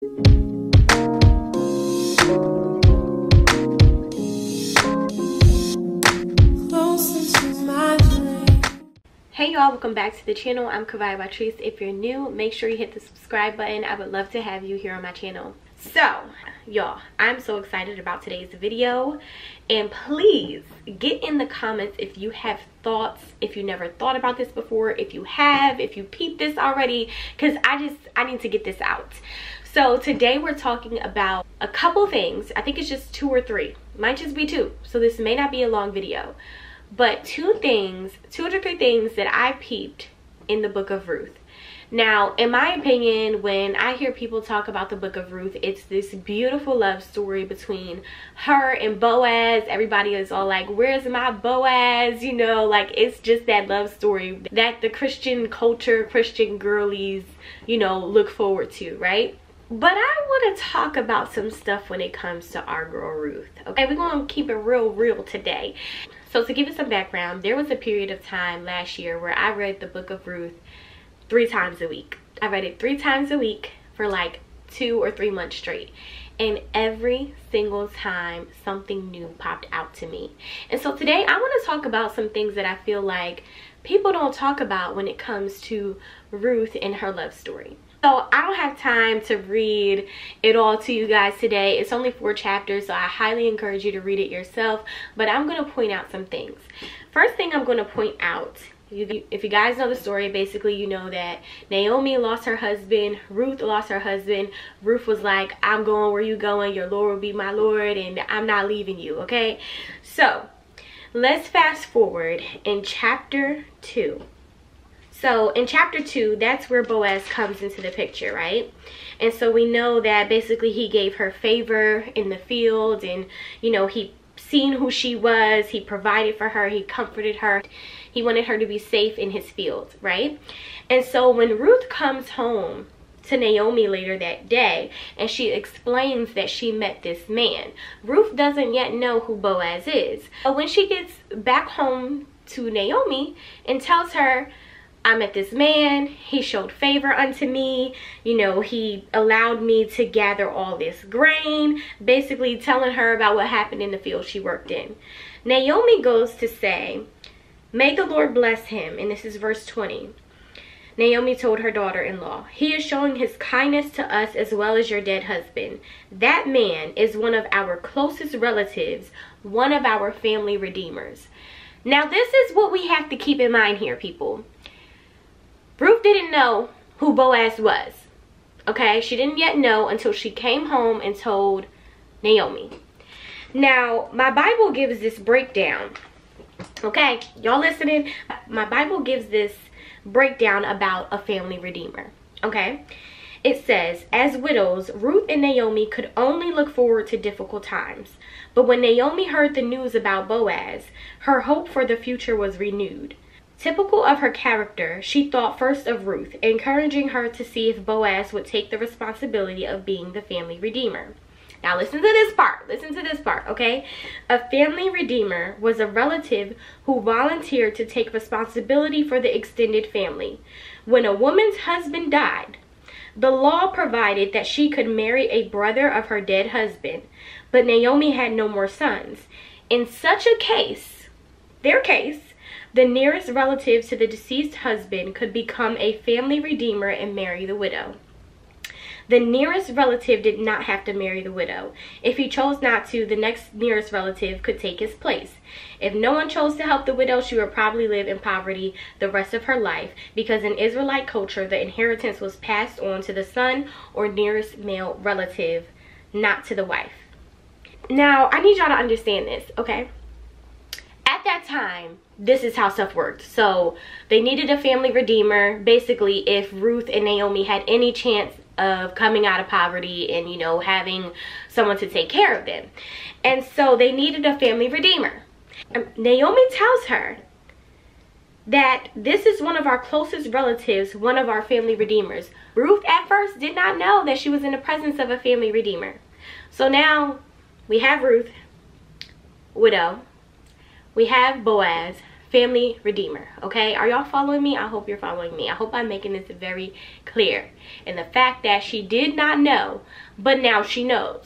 Hey y'all, welcome back to the channel. I'm keviahwatrice. If you're new, make sure you hit the subscribe button. I would love to have you here on my channel. So y'all, I'm so excited about today's video, and please get in the comments if you have thoughts, if you never thought about this before, if you have, if you peeped this already, because I need to get this out. So today we're talking about a couple things. I think it's just 2 or 3, might just be 2, so this may not be a long video. But 2 to 3 things that I peeped in the book of Ruth. Now, in my opinion, when I hear people talk about the book of Ruth, it's this beautiful love story between her and Boaz. Everybody is all like, where's my Boaz? You know, like, it's just that love story that the Christian culture, Christian girlies, you know, look forward to, right? But I want to talk about some stuff when it comes to our girl Ruth. Okay, we're going to keep it real today. So to give you some background, there was a period of time last year where I read the book of Ruth 3 times a week. I read it 3 times a week for like 2 or 3 months straight. And every single time something new popped out to me. And so today I want to talk about some things that I feel like people don't talk about when it comes to Ruth and her love story. So I don't have time to read it all to you guys today. It's only 4 chapters, so I highly encourage you to read it yourself. But I'm going to point out some things. First thing I'm going to point out, if you guys know the story, basically you know that Naomi lost her husband, Ruth lost her husband. Ruth was like, I'm going where you going, your Lord will be my Lord, and I'm not leaving you, okay? So let's fast forward in chapter 2. So in chapter 2, that's where Boaz comes into the picture, right? And so we know that basically he gave her favor in the field, and, you know, he seen who she was, he provided for her, he comforted her, he wanted her to be safe in his field, right? And so when Ruth comes home to Naomi later that day and she explains that she met this man, Ruth doesn't yet know who Boaz is. But when she gets back home to Naomi and tells her, I met this man, he showed favor unto me, you know, he allowed me to gather all this grain, basically telling her about what happened in the field she worked in. Naomi goes to say, may the Lord bless him, and this is verse 20. Naomi told her daughter-in-law, he is showing his kindness to us as well as your dead husband. That man is one of our closest relatives, one of our family redeemers. Now this is what we have to keep in mind here, people. Ruth didn't know who Boaz was, okay? She didn't yet know until she came home and told Naomi. Now, my Bible gives this breakdown, okay? Y'all listening? My Bible gives this breakdown about a family redeemer, okay? It says, as widows, Ruth and Naomi could only look forward to difficult times. But when Naomi heard the news about Boaz, her hope for the future was renewed. Typical of her character, she thought first of Ruth, encouraging her to see if Boaz would take the responsibility of being the family redeemer. Now listen to this part, okay? A family redeemer was a relative who volunteered to take responsibility for the extended family. When a woman's husband died, the law provided that she could marry a brother of her dead husband, but Naomi had no more sons. In such a case, the nearest relative to the deceased husband could become a family redeemer and marry the widow. The nearest relative did not have to marry the widow. If he chose not to, the next nearest relative could take his place. If no one chose to help the widow, she would probably live in poverty the rest of her life, because in Israelite culture, the inheritance was passed on to the son or nearest male relative, not to the wife. Now, I need y'all to understand this, okay? At that time, this is how stuff worked. So they needed a family redeemer. Basically, if Ruth and Naomi had any chance of coming out of poverty and, you know, having someone to take care of them. And so they needed a family redeemer. Naomi tells her that this is one of our closest relatives, one of our family redeemers. Ruth at first did not know that she was in the presence of a family redeemer. So now we have Ruth, widow. We have Boaz, family redeemer. Okay, are y'all following me? I hope you're following me. I hope I'm making this very clear. And the fact that she did not know, but now she knows.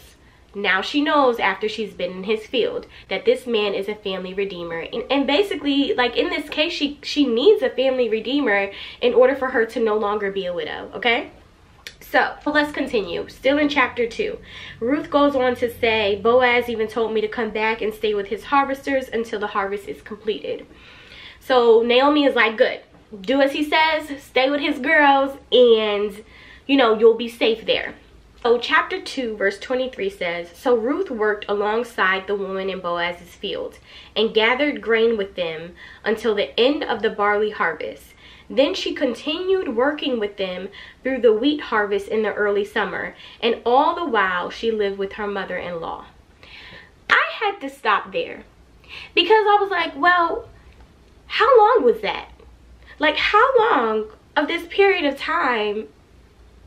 Now she knows, after she's been in his field, that this man is a family redeemer. And basically, like in this case, she needs a family redeemer in order for her to no longer be a widow. Okay, so let's continue. Still in chapter 2, Ruth goes on to say, Boaz even told me to come back and stay with his harvesters until the harvest is completed. So Naomi is like, good, do as he says, stay with his girls, and you know, you'll be safe there. So chapter 2 verse 23 says, so Ruth worked alongside the woman in Boaz's field and gathered grain with them until the end of the barley harvest. Then she continued working with them through the wheat harvest in the early summer, and all the while she lived with her mother-in-law. I had to stop there because I was like, well, how long was that? Like, how long of this period of time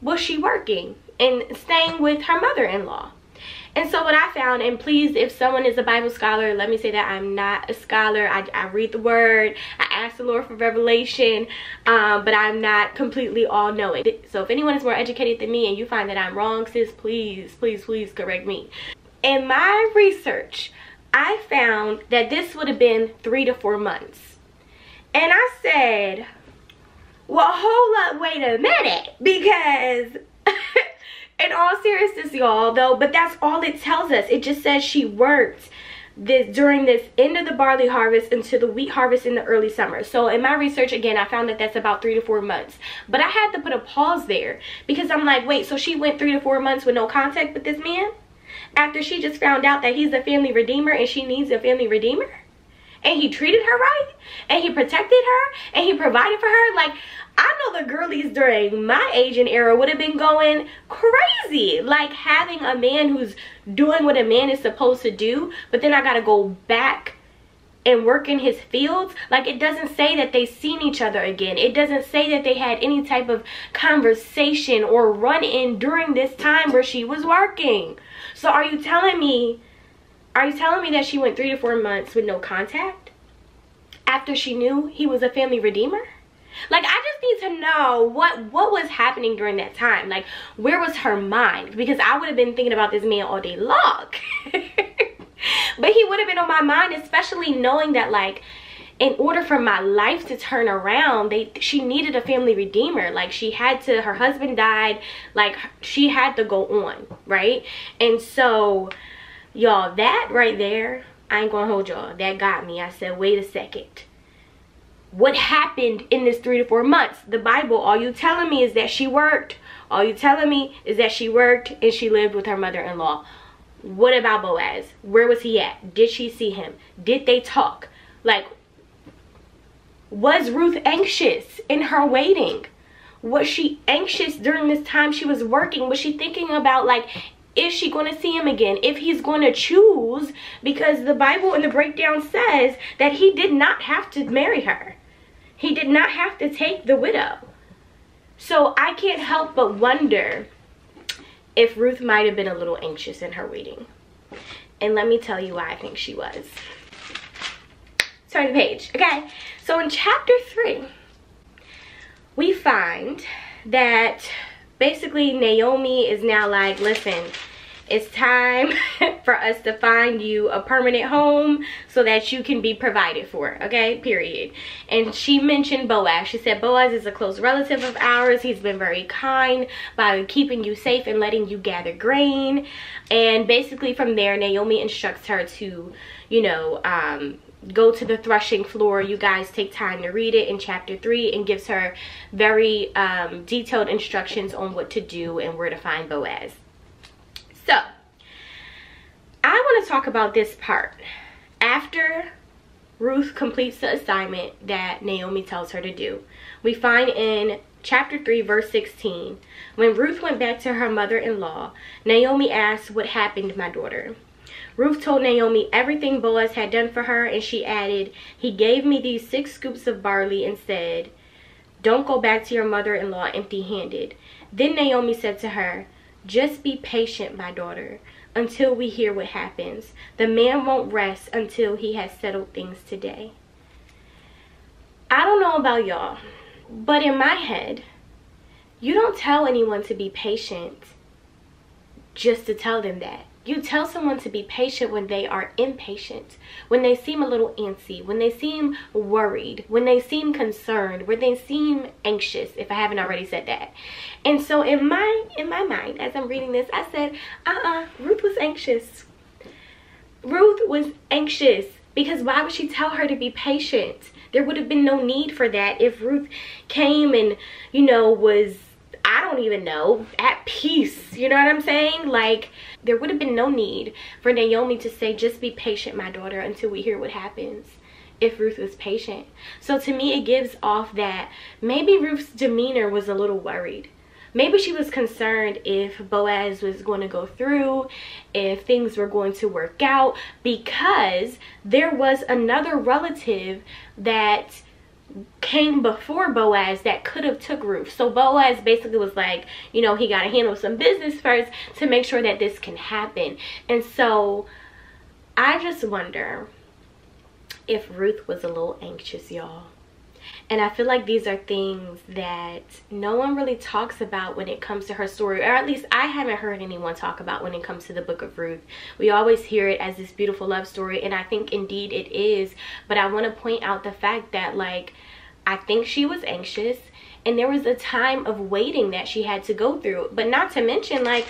was she working and staying with her mother-in-law? And so what I found, and please, if someone is a Bible scholar, let me say that I'm not a scholar. I read the word, I ask the Lord for revelation, but I'm not completely all-knowing. So if anyone is more educated than me and you find that I'm wrong, sis, please, please, please correct me. In my research, I found that this would have been 3 to 4 months. And I said, well, hold up, wait a minute, because in all seriousness, y'all, though, but that's all it tells us. It just says she worked during this end of the barley harvest into the wheat harvest in the early summer. So in my research, again, I found that that's about 3 to 4 months. But I had to put a pause there because I'm like, wait, so she went 3 to 4 months with no contact with this man after she just found out that he's a family redeemer and she needs a family redeemer? And he treated her right, and he protected her, and he provided for her. Like, I know the girlies during my age and era would have been going crazy, like having a man who's doing what a man is supposed to do, but then I gotta go back and work in his fields. Like, it doesn't say that they seen each other again. It doesn't say that they had any type of conversation or run-in during this time where she was working. So are you telling me that she went 3 to 4 months with no contact after she knew he was a family redeemer? Like, I just need to know what was happening during that time. Like, where was her mind? Because I would have been thinking about this man all day long. But he would have been on my mind, especially knowing that, like, in order for my life to turn around, she needed a family redeemer. Like, she had to, her husband died, like, she had to go on, right? And so, y'all, that right there, I ain't gonna hold y'all, that got me. I said, wait a second. What happened in this 3 to 4 months? The Bible, all you telling me is that she worked. All you telling me is that she worked and she lived with her mother-in-law. What about Boaz? Where was he at? Did she see him? Did they talk? Like, was Ruth anxious in her waiting? Was she anxious during this time she was working? Was she thinking about, like, is she going to see him again? If he's going to choose, because the Bible in the breakdown says that he did not have to marry her. He did not have to take the widow. So I can't help but wonder if Ruth might have been a little anxious in her waiting. And let me tell you why I think she was. Turn the page, okay? So in chapter 3, we find that basically Naomi is now like, listen, it's time for us to find you a permanent home so that you can be provided for, okay, period. And she mentioned Boaz. She said, Boaz is a close relative of ours. He's been very kind by keeping you safe and letting you gather grain. And basically from there, Naomi instructs her to, you know, go to the threshing floor. You guys take time to read it in chapter 3, and gives her very detailed instructions on what to do and where to find Boaz. So I want to talk about this part. After Ruth completes the assignment that Naomi tells her to do, we find in chapter 3 verse 16, when Ruth went back to her mother-in-law, Naomi asked, what happened, my daughter? Ruth told Naomi everything Boaz had done for her, and she added, he gave me these 6 scoops of barley and said, don't go back to your mother-in-law empty-handed. Then Naomi said to her, just be patient, my daughter, until we hear what happens. The man won't rest until he has settled things today. I don't know about y'all, but in my head, you don't tell anyone to be patient just to tell them that. You tell someone to be patient when they are impatient, when they seem a little antsy, when they seem worried, when they seem concerned, when they seem anxious, if I haven't already said that. And so in my mind, as I'm reading this, I said, Ruth was anxious. Ruth was anxious, because why would she tell her to be patient? There would have been no need for that if Ruth came and, you know, was, I don't even know, at peace. You know what I'm saying? Like, there would have been no need for Naomi to say, just be patient, my daughter, until we hear what happens, if Ruth was patient. So to me, it gives off that maybe Ruth's demeanor was a little worried. Maybe she was concerned if Boaz was going to go through, if things were going to work out, because there was another relative that came before Boaz that could have took Ruth. So Boaz basically was like, you know, he got to handle some business first to make sure that this can happen. And so I just wonder if Ruth was a little anxious, y'all. And I feel like these are things that no one really talks about when it comes to her story, or at least I haven't heard anyone talk about when it comes to the book of Ruth. We always hear it as this beautiful love story, and I think indeed it is. But I want to point out the fact that, like, I think she was anxious, and there was a time of waiting that she had to go through. But not to mention, like,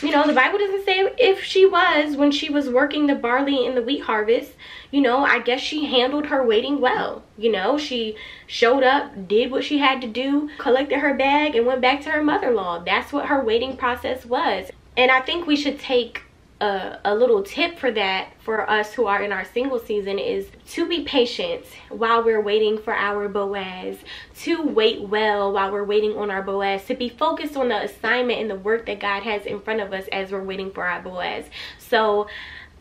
you know, the Bible doesn't say if she was, when she was working the barley and the wheat harvest. You know, I guess she handled her waiting well. You know, she showed up, did what she had to do, collected her bag, and went back to her mother-in-law. That's what her waiting process was. And I think we should take a little tip for that, for us who are in our single season, is to be patient while we're waiting for our Boaz, to wait well while we're waiting on our Boaz, to be focused on the assignment and the work that God has in front of us as we're waiting for our Boaz. So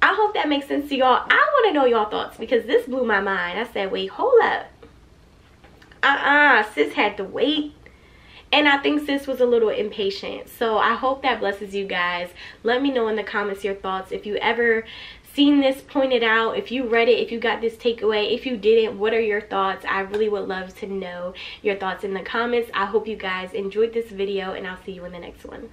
I hope that makes sense to y'all. I want to know y'all thoughts, because this blew my mind. I said, wait, hold up. Sis had to wait. And I think sis was a little impatient. So I hope that blesses you guys. Let me know in the comments your thoughts. If you ever seen this pointed out, if you read it, if you got this takeaway, if you didn't, what are your thoughts? I really would love to know your thoughts in the comments. I hope you guys enjoyed this video, and I'll see you in the next one.